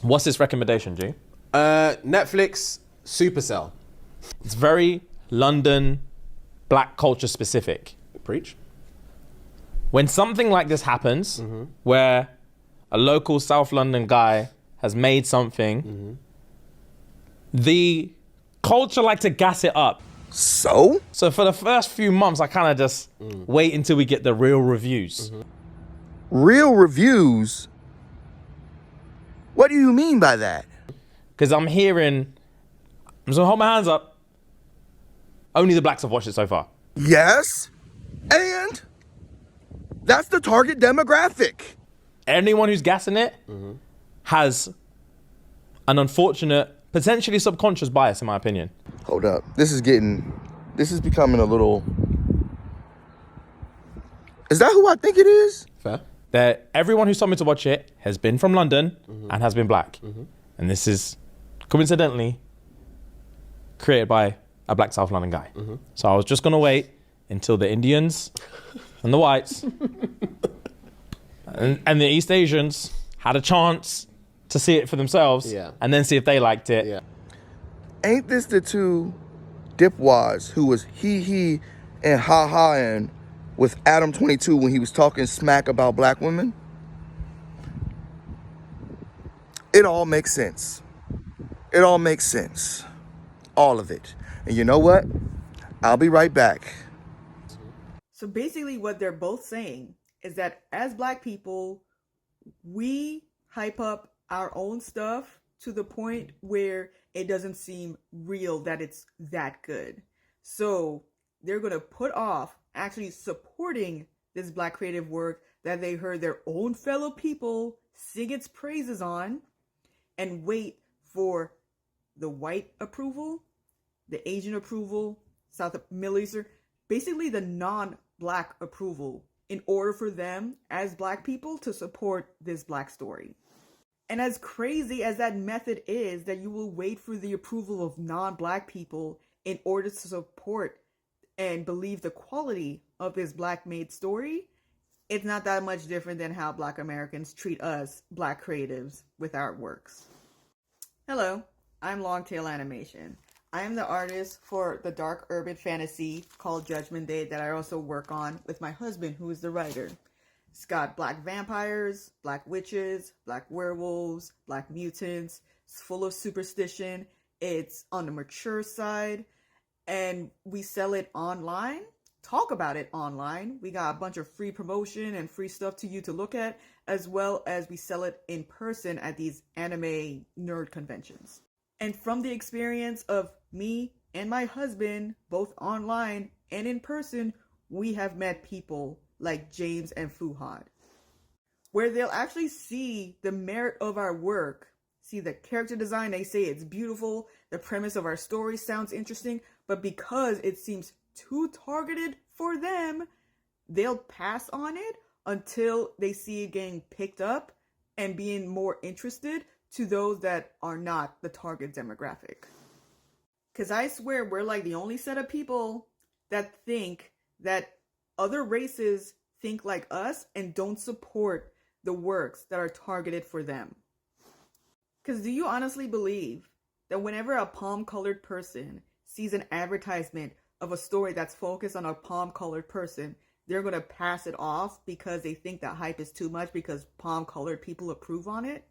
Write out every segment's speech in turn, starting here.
What's this recommendation, G? Netflix, Supercell. It's very London, black culture specific. Preach. When something like this happens, where a local South London guy has made something, the culture like to gas it up. So for the first few months, I kind of just wait until we get the real reviews. real reviews? What do you mean by that? Because I'm just gonna hold my hands up. Only the blacks have watched it so far. Yes, and that's the target demographic. Anyone who's gassing it has an unfortunate, potentially subconscious bias, in my opinion. Hold up. This is becoming a little... Is that who I think it is? Fair. That everyone who's told me to watch it has been from London and has been black. And this is coincidentally created by a black South London guy. So I was just gonna wait until the Indians and the whites and the East Asians had a chance to see it for themselves and then see if they liked it. Yeah. Ain't this the two dipwads who was he and ha and with Adam 22 when he was talking smack about black women? It all makes sense. It all makes sense. All of it. And you know what? I'll be right back. So basically what they're both saying is that as black people, we hype up our own stuff to the point where it doesn't seem real that it's that good. So they're going to put off actually supporting this black creative work that they heard their own fellow people sing its praises on and wait for the white approval, the Asian approval, Middle Eastern, basically the non-black approval in order for them as black people to support this black story. And as crazy as that method is, that you will wait for the approval of non-black people in order to support and believe the quality of this black-made story, it's not that much different than how black Americans treat us, black creatives, with our works. Hello, I'm Longtail Animation. I am the artist for the dark urban fantasy called Judgment Day that I also work on with my husband, who is the writer. It's got black vampires, black witches, black werewolves, black mutants. It's full of superstition. It's on the mature side. And we sell it online, talk about it online. We got a bunch of free promotion and free stuff to you to look at, as well as we sell it in person at these anime nerd conventions. And from the experience of me and my husband, both online and in person, we have met people like James and Fuad, where they'll actually see the merit of our work, see the character design, they say it's beautiful, the premise of our story sounds interesting, but because it seems too targeted for them, they'll pass on it until they see it getting picked up and being more interested to those that are not the target demographic. Because I swear we're like the only set of people that think that other races think like us and don't support the works that are targeted for them. Because do you honestly believe that whenever a palm-colored person sees an advertisement of a story that's focused on a palm-colored person, they're going to pass it off because they think that hype is too much because palm-colored people approve on it?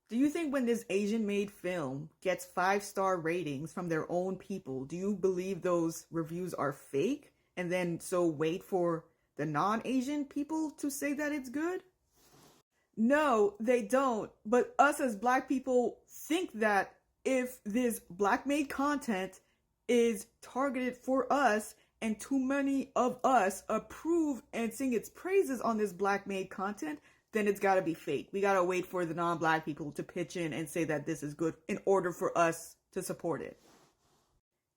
Do you think when this Asian-made film gets 5-star ratings from their own people, do you believe those reviews are fake? And then so wait for the non-Asian people to say that it's good? No, they don't. But us as black people think that if this black-made content is targeted for us and too many of us approve and sing its praises on this black-made content, then it's got to be fake. We got to wait for the non-black people to pitch in and say that this is good in order for us to support it.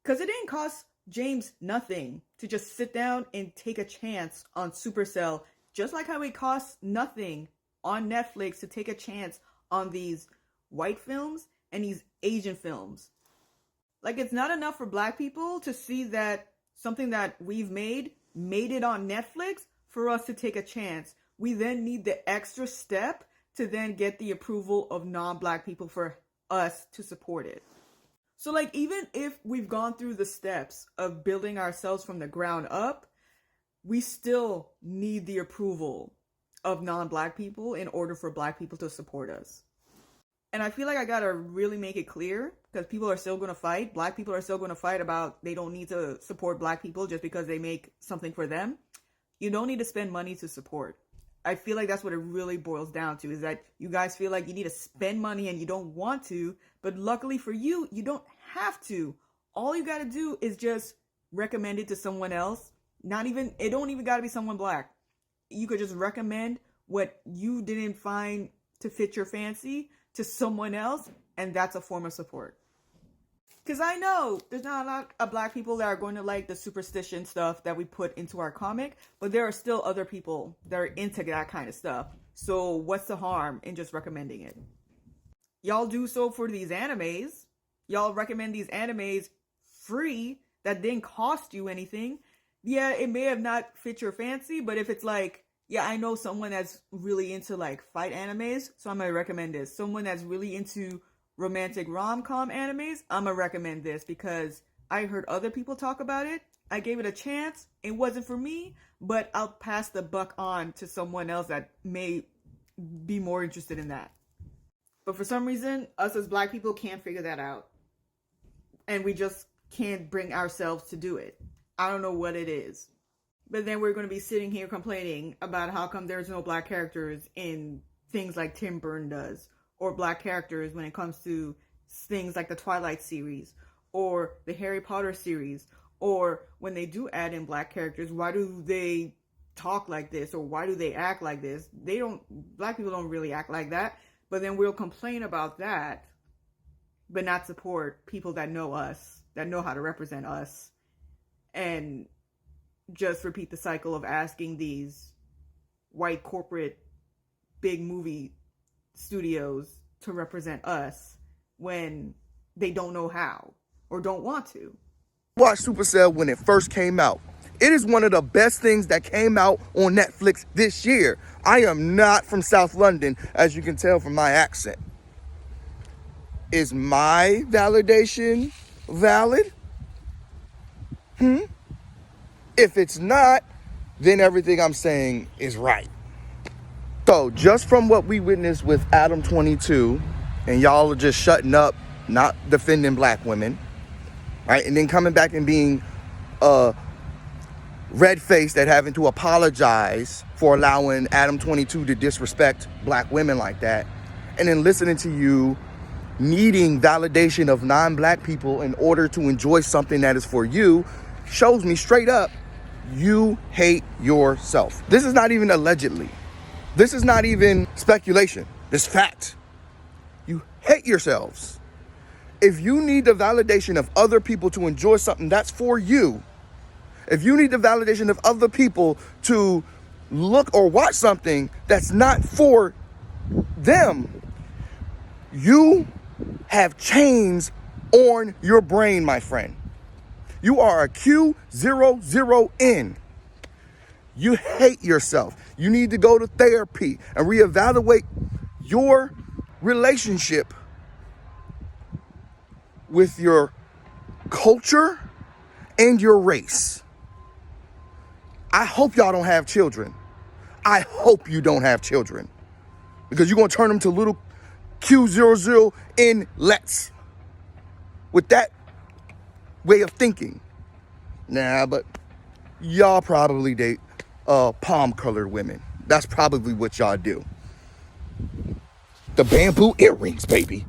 Because it didn't cost James nothing to just sit down and take a chance on Supercell, just like how it costs nothing on Netflix to take a chance on these white films and these Asian films. Like, it's not enough for black people to see that something that we've made it on Netflix for us to take a chance. We then need the extra step to then get the approval of non-black people for us to support it. So like, even if we've gone through the steps of building ourselves from the ground up, we still need the approval of non-black people in order for black people to support us. And I feel like I gotta really make it clear, because people are still gonna fight. Black people are still gonna fight about they don't need to support black people just because they make something for them. You don't need to spend money to support. I feel like that's what it really boils down to, is that you guys feel like you need to spend money and you don't want to, but luckily for you, you don't have to. All you gotta do is just recommend it to someone else. It don't even gotta be someone black. You could just recommend what you didn't find to fit your fancy to someone else, and that's a form of support. Because I know there's not a lot of black people that are going to like the superstition stuff that we put into our comic, but there are still other people that are into that kind of stuff. So what's the harm in just recommending it? Y'all do so for these animes. Y'all recommend these animes free that didn't cost you anything. Yeah, it may have not fit your fancy, but if it's like, yeah, I know someone that's really into like fight animes, so I'm gonna recommend this. Someone that's really into romantic rom-com animes, I'm gonna recommend this because I heard other people talk about it. I gave it a chance. It wasn't for me, but I'll pass the buck on to someone else that may be more interested in that. But for some reason, us as black people can't figure that out. And we just can't bring ourselves to do it. I don't know what it is. But then we're going to be sitting here complaining about how come there's no black characters in things like Tim Burton does, or black characters when it comes to things like the Twilight series or the Harry Potter series, or when they do add in black characters, why do they talk like this, or why do they act like this? Black people don't really act like that. But then we'll complain about that, but not support people that know us, that know how to represent us, and just repeat the cycle of asking these white corporate big movie studios to represent us when they don't know how or don't want to. Watch Supercell when it first came out. It is one of the best things that came out on Netflix this year. I am not from South London, as you can tell from my accent. Is my validation valid? If it's not, then everything I'm saying is right. So just from what we witnessed with Adam 22, and y'all are just shutting up, not defending black women, right? And then coming back and being red-faced at having to apologize for allowing Adam 22 to disrespect black women like that. And then listening to you needing validation of non-black people in order to enjoy something that is for you shows me straight up you hate yourself. This is not even allegedly. This is not even speculation. This fact. You hate yourselves. If you need the validation of other people to enjoy something that's for you, if you need the validation of other people to look or watch something that's not for them, you have chains on your brain, my friend. You are a Q00N. You hate yourself. You need to go to therapy and reevaluate your relationship with your culture and your race. I hope y'all don't have children. I hope you don't have children, because you're going to turn them to little Q00N-lets with that way of thinking. Nah, but y'all probably date palm-colored women. That's probably what y'all do. The bamboo earrings, baby.